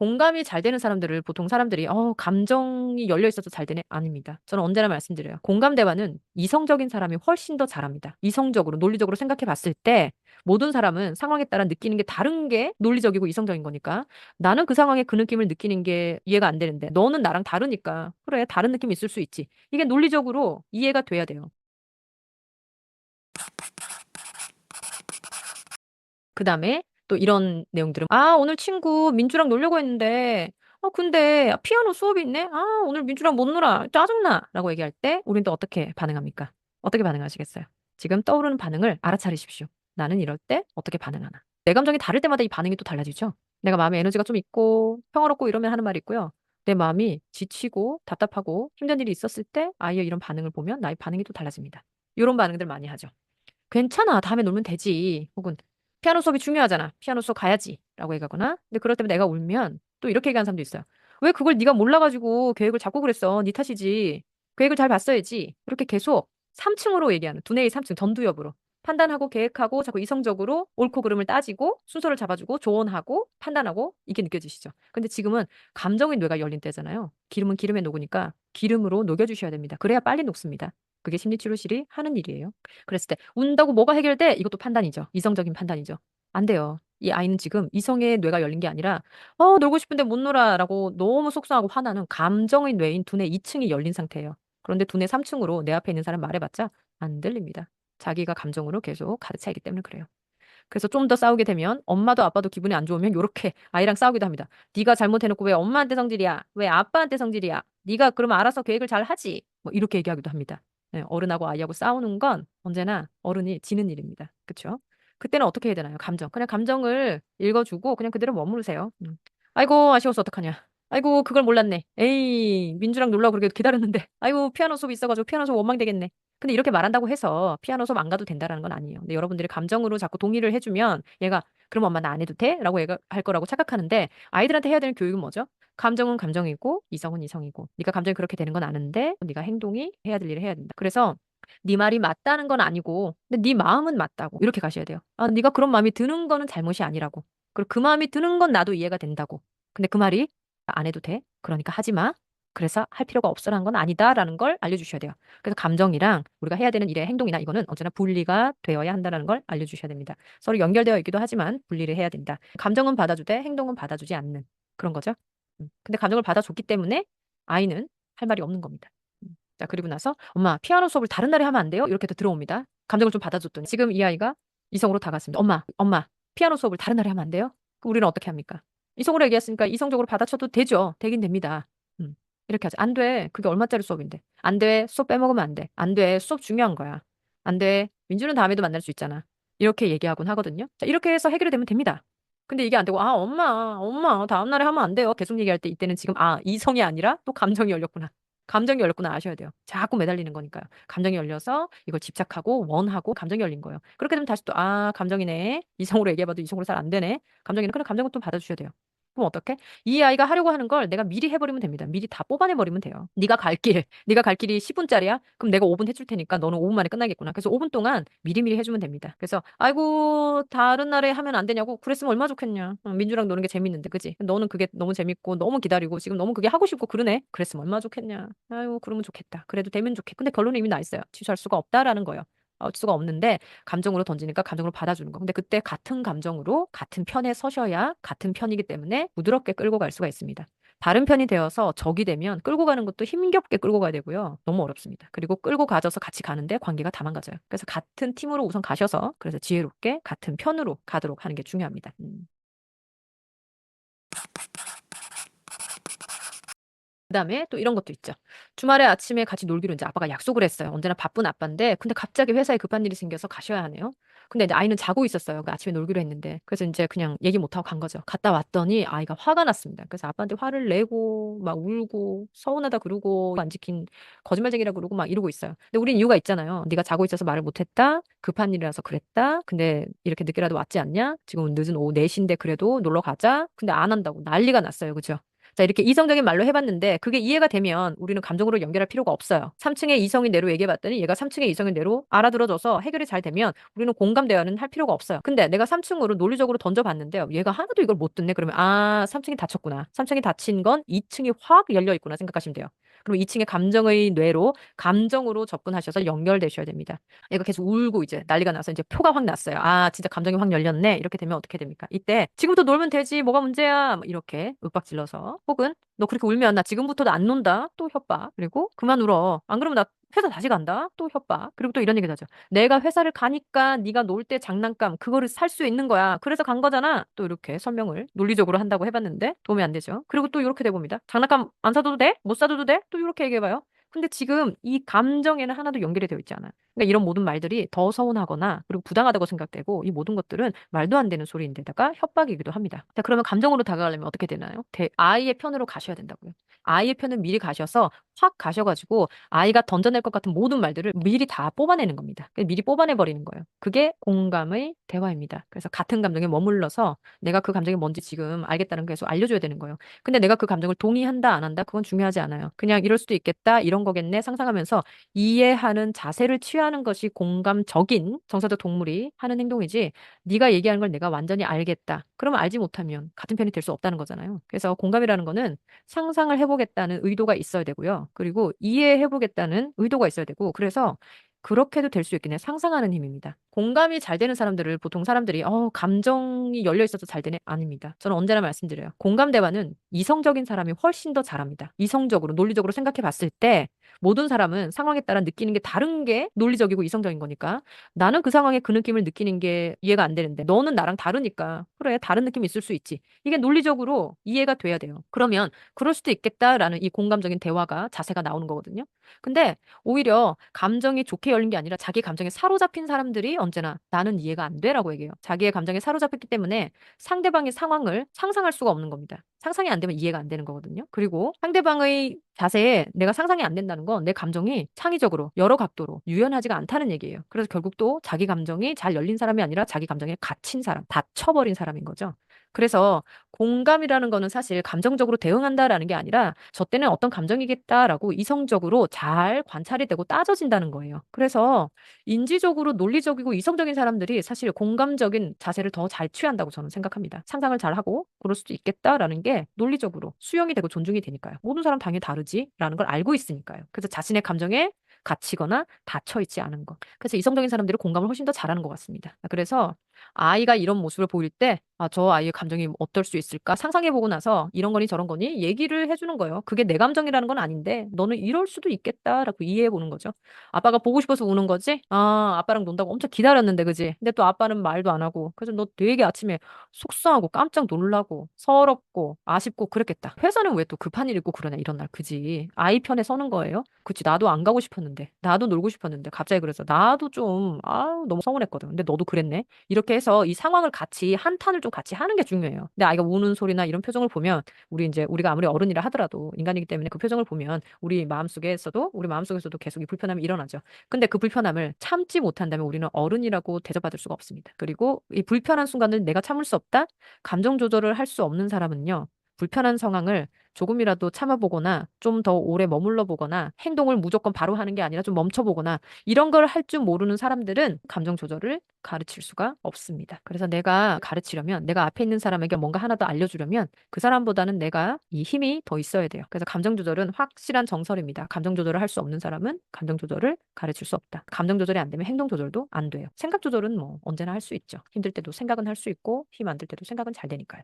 공감이 잘 되는 사람들을 보통 사람들이 감정이 열려 있어서 잘 되네? 아닙니다. 저는 언제나 말씀드려요. 공감 대화는 이성적인 사람이 훨씬 더 잘합니다. 이성적으로, 논리적으로 생각해 봤을 때 모든 사람은 상황에 따라 느끼는 게 다른 게 논리적이고 이성적인 거니까 나는 그 상황에 그 느낌을 느끼는 게 이해가 안 되는데 너는 나랑 다르니까 그래, 다른 느낌이 있을 수 있지. 이게 논리적으로 이해가 돼야 돼요. 그다음에 또 이런 내용들은 오늘 친구 민주랑 놀려고 했는데 근데 피아노 수업이 있네. 오늘 민주랑 못 놀아. 짜증나.라고 얘기할 때 우린 또 어떻게 반응합니까? 어떻게 반응하시겠어요? 지금 떠오르는 반응을 알아차리십시오. 나는 이럴 때 어떻게 반응하나? 내 감정이 다를 때마다 이 반응이 또 달라지죠. 내가 마음에 에너지가 좀 있고 평화롭고 이러면 하는 말이 있고요. 내 마음이 지치고 답답하고 힘든 일이 있었을 때 아이의 이런 반응을 보면 나의 반응이 또 달라집니다. 이런 반응들 많이 하죠. 괜찮아. 다음에 놀면 되지. 혹은 피아노 수업이 중요하잖아. 피아노 수업 가야지. 라고 얘기하거나. 근데 그럴 때면 내가 울면 또 이렇게 얘기하는 사람도 있어요. 왜 그걸 네가 몰라가지고 계획을 잡고 그랬어. 네 탓이지. 계획을 잘 봤어야지. 이렇게 계속 3층으로 얘기하는 두뇌의 3층 전두엽으로 판단하고 계획하고 자꾸 이성적으로 옳고 그름을 따지고 순서를 잡아주고 조언하고 판단하고 이게 느껴지시죠. 근데 지금은 감정의 뇌가 열린 때잖아요. 기름은 기름에 녹으니까 기름으로 녹여주셔야 됩니다. 그래야 빨리 녹습니다. 그게 심리치료실이 하는 일이에요. 그랬을 때 운다고 뭐가 해결돼? 이것도 판단이죠. 이성적인 판단이죠. 안 돼요. 이 아이는 지금 이성의 뇌가 열린 게 아니라 놀고 싶은데 못 놀아라고 너무 속상하고 화나는 감정의 뇌인 두뇌 2층이 열린 상태예요. 그런데 두뇌 3층으로 내 앞에 있는 사람 말해봤자 안 들립니다. 자기가 감정으로 계속 가득 차 있기 때문에 그래요. 그래서 좀 더 싸우게 되면 엄마도 아빠도 기분이 안 좋으면 요렇게 아이랑 싸우기도 합니다. 네가 잘못해놓고 왜 엄마한테 성질이야? 왜 아빠한테 성질이야? 네가 그러면 알아서 계획을 잘 하지? 뭐 이렇게 얘기하기도 합니다. 네, 어른하고 아이하고 싸우는 건 언제나 어른이 지는 일입니다. 그렇죠? 그때는 어떻게 해야 되나요? 감정. 그냥 감정을 읽어주고 그냥 그대로 머무르세요. 아이고 아쉬워서 어떡하냐. 아이고 그걸 몰랐네. 에이 민주랑 놀라고 그렇게 기다렸는데. 아이고 피아노 수업 있어가지고 피아노 수업 원망되겠네. 근데 이렇게 말한다고 해서 피아노 수업 안 가도 된다라는 건 아니에요. 근데 여러분들이 감정으로 자꾸 동의를 해주면 얘가 그럼 엄마 나 안 해도 돼? 라고 얘가 할 거라고 착각하는데 아이들한테 해야 되는 교육은 뭐죠? 감정은 감정이고 이성은 이성이고 네가 감정이 그렇게 되는 건 아는데 네가 행동이 해야 될 일을 해야 된다. 그래서 네 말이 맞다는 건 아니고 근데 네 마음은 맞다고 이렇게 가셔야 돼요. 네가 그런 마음이 드는 거는 잘못이 아니라고. 그리고 그 마음이 드는 건 나도 이해가 된다고. 근데 그 말이 안 해도 돼? 그러니까 하지 마. 그래서 할 필요가 없어라는 건 아니다라는 걸 알려주셔야 돼요. 그래서 감정이랑 우리가 해야 되는 일의 행동이나 이거는 언제나 분리가 되어야 한다는 걸 알려주셔야 됩니다. 서로 연결되어 있기도 하지만 분리를 해야 된다. 감정은 받아주되 행동은 받아주지 않는 그런 거죠. 근데 감정을 받아줬기 때문에 아이는 할 말이 없는 겁니다. 자, 그리고 나서 엄마 피아노 수업을 다른 날에 하면 안 돼요? 이렇게 또 들어옵니다. 감정을 좀 받아줬더니 지금 이 아이가 이성으로 다가왔습니다. 엄마 피아노 수업을 다른 날에 하면 안 돼요? 그럼 우리는 어떻게 합니까? 이성으로 얘기했으니까 이성적으로 받아쳐도 되죠. 되긴 됩니다. 음, 이렇게 하죠. 안 돼. 그게 얼마짜리 수업인데. 안 돼. 수업 빼먹으면 안 돼. 안 돼. 수업 중요한 거야. 안 돼. 민주는 다음에도 만날 수 있잖아. 이렇게 얘기하곤 하거든요. 자, 이렇게 해서 해결이 되면 됩니다. 근데 이게 안 되고, 엄마, 다음날에 하면 안 돼요. 계속 얘기할 때 이때는 지금, 이성이 아니라 또 감정이 열렸구나. 감정이 열렸구나 아셔야 돼요. 자꾸 매달리는 거니까요. 감정이 열려서 이걸 집착하고 원하고 감정이 열린 거예요. 그렇게 되면 다시 또, 감정이네. 이성으로 얘기해봐도 이성으로 잘 안 되네. 감정이네. 그래, 감정은 또 받아주셔야 돼요. 그럼 어떻게? 이 아이가 하려고 하는 걸 내가 미리 해버리면 됩니다. 미리 다 뽑아내버리면 돼요. 네가 갈 길이 10분짜리야? 그럼 내가 5분 해줄 테니까 너는 5분 만에 끝나겠구나. 그래서 5분 동안 미리미리 해주면 됩니다. 그래서 아이고 다른 날에 하면 안 되냐고? 그랬으면 얼마나 좋겠냐. 민주랑 노는 게 재밌는데 그지? 너는 그게 너무 재밌고 너무 기다리고 지금 너무 그게 하고 싶고 그러네? 그랬으면 얼마나 좋겠냐. 아이고 그러면 좋겠다. 그래도 되면 좋겠. 근데 결론이 이미 나 있어요. 취소할 수가 없다라는 거예요. 수가 없는데 감정으로 던지니까 감정으로 받아주는 거. 근데 그때 같은 감정으로 같은 편에 서셔야 같은 편이기 때문에 부드럽게 끌고 갈 수가 있습니다. 다른 편이 되어서 적이 되면 끌고 가는 것도 힘겹게 끌고 가야 되고요. 너무 어렵습니다. 그리고 끌고 가져서 같이 가는데 관계가 다 망가져요. 그래서 같은 팀으로 우선 가셔서 그래서 지혜롭게 같은 편으로 가도록 하는 게 중요합니다. 그다음에 또 이런 것도 있죠. 주말에 아침에 같이 놀기로 이제 아빠가 약속을 했어요. 언제나 바쁜 아빠인데 근데 갑자기 회사에 급한 일이 생겨서 가셔야 하네요. 근데 이제 아이는 자고 있었어요. 그 아침에 놀기로 했는데. 그래서 이제 그냥 얘기 못 하고 간 거죠. 갔다 왔더니 아이가 화가 났습니다. 그래서 아빠한테 화를 내고 막 울고 서운하다 그러고 안 지킨 거짓말쟁이라 그러고 막 이러고 있어요. 근데 우린 이유가 있잖아요. 네가 자고 있어서 말을 못 했다. 급한 일이라서 그랬다. 근데 이렇게 늦게라도 왔지 않냐? 지금 늦은 오후 4시인데 그래도 놀러 가자. 근데 안 한다고 난리가 났어요. 그죠? 자, 이렇게 이성적인 말로 해봤는데 그게 이해가 되면 우리는 감정으로 연결할 필요가 없어요. 3층의 이성인 내로 얘기해봤더니 얘가 3층의 이성인 내로 알아들어줘서 해결이 잘 되면 우리는 공감 대화는 할 필요가 없어요. 근데 내가 3층으로 논리적으로 던져봤는데요. 얘가 하나도 이걸 못 듣네. 그러면 3층이 다쳤구나. 3층이 다친 건 2층이 확 열려 있구나 생각하시면 돼요. 그럼 2층의 감정의 뇌로 감정으로 접근하셔서 연결되셔야 됩니다. 얘가 계속 울고 이제 난리가 나서 이제 표가 확 났어요. 진짜 감정이 확 열렸네. 이렇게 되면 어떻게 됩니까? 이때 지금부터 놀면 되지. 뭐가 문제야? 뭐 이렇게 윽박 질러서 혹은 너 그렇게 울면 나 지금부터도 안 논다. 또 협박. 그리고 그만 울어. 안 그러면 나 회사 다시 간다. 또 협박. 그리고 또 이런 얘기도 하죠. 내가 회사를 가니까 네가 놀 때 장난감 그거를 살 수 있는 거야. 그래서 간 거잖아. 또 이렇게 설명을 논리적으로 한다고 해봤는데 도움이 안 되죠. 그리고 또 이렇게 돼봅니다. 장난감 안 사도 돼? 못 사도 돼? 또 이렇게 얘기해봐요. 근데 지금 이 감정에는 하나도 연결이 되어 있지 않아요. 그러니까 이런 모든 말들이 더 서운하거나 그리고 부당하다고 생각되고 이 모든 것들은 말도 안 되는 소리인데다가 협박이기도 합니다. 자, 그러면 감정으로 다가가려면 어떻게 되나요? 아이의 편으로 가셔야 된다고요. 아이의 편은 미리 가셔서 확 가셔가지고 아이가 던져낼 것 같은 모든 말들을 미리 다 뽑아내는 겁니다. 미리 뽑아내 버리는 거예요. 그게 공감의 대화입니다. 그래서 같은 감정에 머물러서 내가 그 감정이 뭔지 지금 알겠다는 거 계속 알려줘야 되는 거예요. 근데 내가 그 감정을 동의한다 안 한다 그건 중요하지 않아요. 그냥 이럴 수도 있겠다 이런 거겠네 상상하면서 이해하는 자세를 취하는 것이 공감적인 정서적 동물이 하는 행동이지 네가 얘기하는 걸 내가 완전히 알겠다. 그러면 알지 못하면 같은 편이 될 수 없다는 거잖아요. 그래서 공감이라는 거는 상상을 해보겠다는 의도가 있어야 되고요. 그리고 이해해보겠다는 의도가 있어야 되고 그래서 그렇게도 될 수 있긴 해. 상상하는 힘입니다. 공감이 잘 되는 사람들을 보통 사람들이 감정이 열려 있어서 잘 되네? 아닙니다. 저는 언제나 말씀드려요. 공감 대화는 이성적인 사람이 훨씬 더 잘합니다. 이성적으로, 논리적으로 생각해 봤을 때 모든 사람은 상황에 따라 느끼는 게 다른 게 논리적이고 이성적인 거니까 나는 그 상황에 그 느낌을 느끼는 게 이해가 안 되는데 너는 나랑 다르니까 그래 다른 느낌이 있을 수 있지. 이게 논리적으로 이해가 돼야 돼요. 그러면 그럴 수도 있겠다라는 이 공감적인 대화가 자세가 나오는 거거든요. 근데 오히려 감정이 좋게 열린 게 아니라 자기 감정에 사로잡힌 사람들이 언제나 나는 이해가 안 돼라고 얘기해요. 자기의 감정에 사로잡혔기 때문에 상대방의 상황을 상상할 수가 없는 겁니다. 상상이 안 되면 이해가 안 되는 거거든요. 그리고 상대방의 자세에 내가 상상이 안 된다는 건 내 감정이 창의적으로 여러 각도로 유연하지가 않다는 얘기예요. 그래서 결국 또 자기 감정이 잘 열린 사람이 아니라 자기 감정에 갇힌 사람, 닫혀버린 사람인 거죠. 그래서 공감이라는 거는 사실 감정적으로 대응한다라는 게 아니라 저 때는 어떤 감정이겠다라고 이성적으로 잘 관찰이 되고 따져진다는 거예요. 그래서 인지적으로 논리적이고 이성적인 사람들이 사실 공감적인 자세를 더 잘 취한다고 저는 생각합니다. 상상을 잘 하고 그럴 수도 있겠다라는 게 논리적으로 수용이 되고 존중이 되니까요. 모든 사람 당연히 다르지라는 걸 알고 있으니까요. 그래서 자신의 감정에 갇히거나 닫혀 있지 않은 것. 그래서 이성적인 사람들이 공감을 훨씬 더 잘하는 것 같습니다. 그래서 아이가 이런 모습을 보일 때, 저 아이의 감정이 어떨 수 있을까? 상상해보고 나서 이런 거니 저런 거니 얘기를 해주는 거예요. 그게 내 감정이라는 건 아닌데, 너는 이럴 수도 있겠다라고 이해해보는 거죠. 아빠가 보고 싶어서 우는 거지? 아빠랑 논다고 엄청 기다렸는데, 그지? 근데 또 아빠는 말도 안 하고. 그래서 너 되게 아침에 속상하고 깜짝 놀라고 서럽고 아쉽고 그랬겠다. 회사는 왜 또 급한 일 있고 그러냐, 이런 날. 그지? 아이 편에 서는 거예요. 그치, 나도 안 가고 싶었는데, 나도 놀고 싶었는데, 갑자기 그래서 나도 좀, 너무 서운했거든. 근데 너도 그랬네? 이렇게 해서 이 상황을 같이 한탄을 좀 같이 하는 게 중요해요. 근데 아이가 우는 소리나 이런 표정을 보면 우리가 아무리 어른이라 하더라도 인간이기 때문에 그 표정을 보면 우리 마음속에서도 계속 이 불편함이 일어나죠. 근데 그 불편함을 참지 못한다면 우리는 어른이라고 대접받을 수가 없습니다. 그리고 이 불편한 순간을 내가 참을 수 없다? 감정 조절을 할 수 없는 사람은요. 불편한 상황을 조금이라도 참아보거나 좀 더 오래 머물러 보거나 행동을 무조건 바로 하는 게 아니라 좀 멈춰보거나 이런 걸 할 줄 모르는 사람들은 감정 조절을 가르칠 수가 없습니다. 그래서 내가 가르치려면 내가 앞에 있는 사람에게 뭔가 하나 더 알려주려면 그 사람보다는 내가 이 힘이 더 있어야 돼요. 그래서 감정 조절은 확실한 정설입니다. 감정 조절을 할 수 없는 사람은 감정 조절을 가르칠 수 없다. 감정 조절이 안 되면 행동 조절도 안 돼요. 생각 조절은 뭐 언제나 할 수 있죠. 힘들 때도 생각은 할 수 있고 힘 안 들 때도 생각은 잘 되니까요.